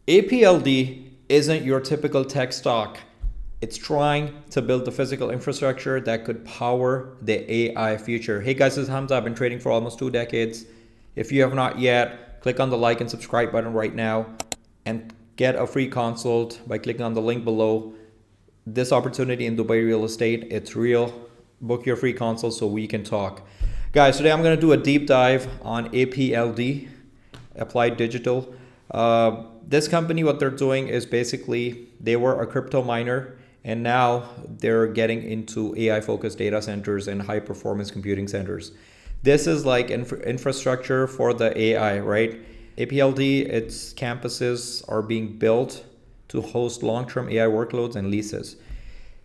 APLD isn't your typical tech stock. It's trying to build the physical infrastructure that could power the AI future. Hey guys, this is Hamza. I've been trading for almost 2 decades. If you have not yet, click on the like and subscribe button right now and get a free consult by clicking on the link below. This opportunity in Dubai real estate, it's real. Book your free consult so we can talk. Guys, today I'm going to do a deep dive on APLD, Applied Digital. This company, what they're doing is basically they were a crypto miner and now they're getting into AI focused data centers and high performance computing centers. This is like infrastructure for the AI, right? APLD, its campuses are being built to host long-term AI workloads and leases.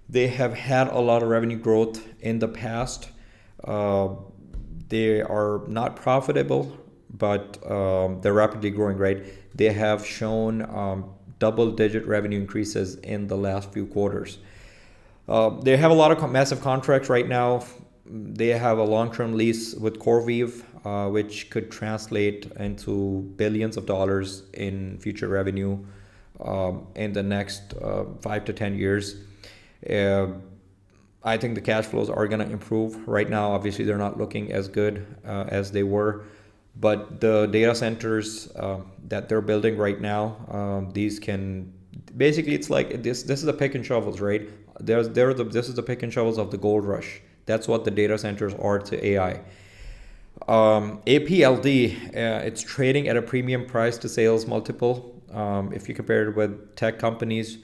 They have had a lot of revenue growth in the past. They are not profitable, but they're rapidly growing, right? They have shown double-digit revenue increases in the last few quarters. They have a lot of massive contracts right now. They have a long-term lease with CoreWeave, which could translate into billions of dollars in future revenue in the next 5 to 10 years. I think the cash flows are going to improve. Right now, obviously, they're not looking as good as they were. But the data centers that they're building right now, these can basically, it's like this is the pick and shovels, right? This is the pick and shovels of the gold rush. That's what the data centers are to AI. APLD, it's trading at a premium price to sales multiple. If you compare it with tech companies,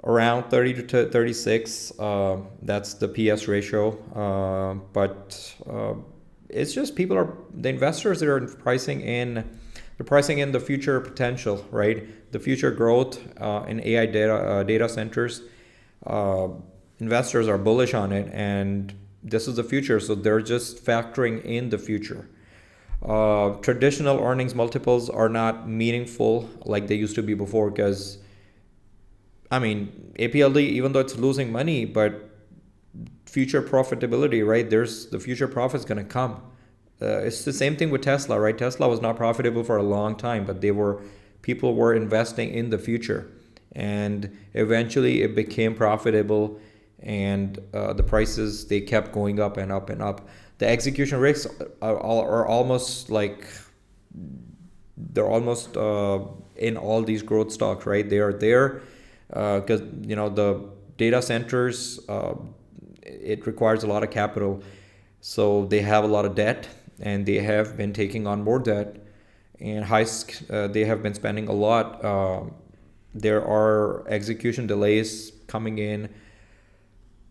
around 30 to 36, that's the PS ratio. But it's just the investors that are pricing in, they're pricing in the future potential, right? The future growth in AI data centers. Investors are bullish on it, and this is the future, so they're just factoring in the future. Traditional earnings multiples are not meaningful like they used to be before, because APLD, even though it's losing money, but future profitability, right? There's the future profit's going to come. It's the same thing with Tesla, right? Tesla was not profitable for a long time, but people were investing in the future, and eventually it became profitable, and the prices, they kept going up and up and up. The execution risks are almost like they're almost in all these growth stocks, right? They are there because the data centers, it requires a lot of capital, so they have a lot of debt, and they have been taking on more debt, and they have been spending a lot. There are execution delays coming in,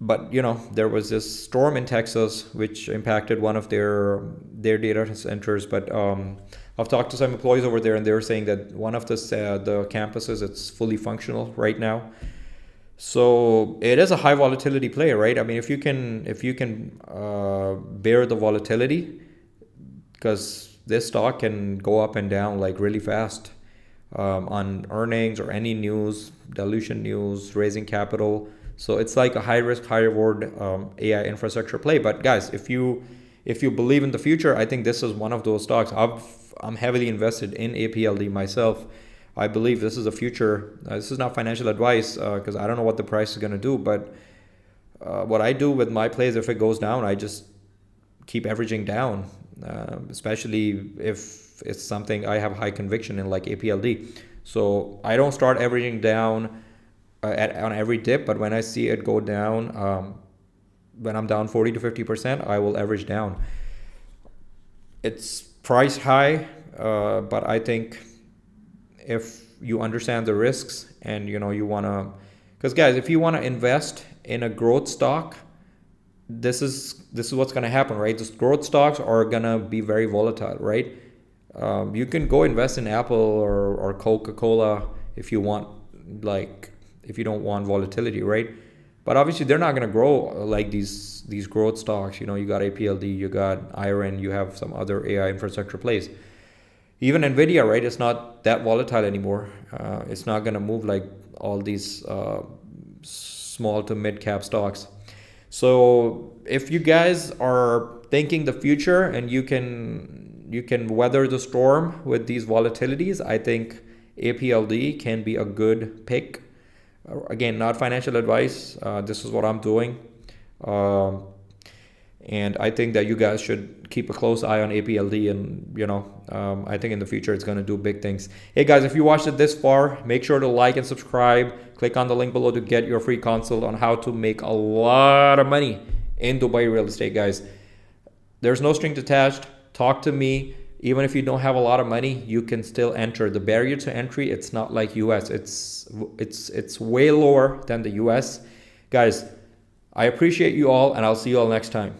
but there was this storm in Texas which impacted one of their data centers. But I've talked to some employees over there, and they were saying that one of the campuses, it's fully functional right now. So it is a high volatility play, right? If you can bear the volatility, because this stock can go up and down like really fast on earnings or any news, dilution news, raising capital. So it's like a high risk, high reward AI infrastructure play. But guys, if you believe in the future, I think this is one of those stocks. I'm heavily invested in APLD myself. I believe this is a future. This is not financial advice, because I don't know what the price is going to do. But what I do with my plays, if it goes down, I just keep averaging down, especially if it's something I have high conviction in, like APLD. So I don't start averaging down on every dip, but when I see it go down, when I'm down 40 to 50%, I will average down. It's priced high, but I think if you understand the risks and you want to, because guys, if you want to invest in a growth stock, this is what's going to happen, right? These growth stocks are going to be very volatile, right? You can go invest in Apple or Coca-Cola if you want, like, if you don't want volatility, right? But obviously they're not going to grow like these growth stocks. You got APLD, you got IRN, you have some other AI infrastructure plays. Even Nvidia, right? It's not that volatile anymore. It's not going to move like all these small to mid cap stocks. So if you guys are thinking the future and you can weather the storm with these volatilities, I think APLD can be a good pick. Again, not financial advice. This is what I'm doing. And I think that you guys should keep a close eye on APLD, and I think in the future it's going to do big things. Hey guys, if you watched it this far, make sure to like and subscribe. Click on the link below to get your free consult on how to make a lot of money in Dubai real estate, guys. There's no string attached. Talk to me. Even if you don't have a lot of money, you can still enter. The barrier to entry, it's not like US. It's way lower than the US. Guys, I appreciate you all, and I'll see you all next time.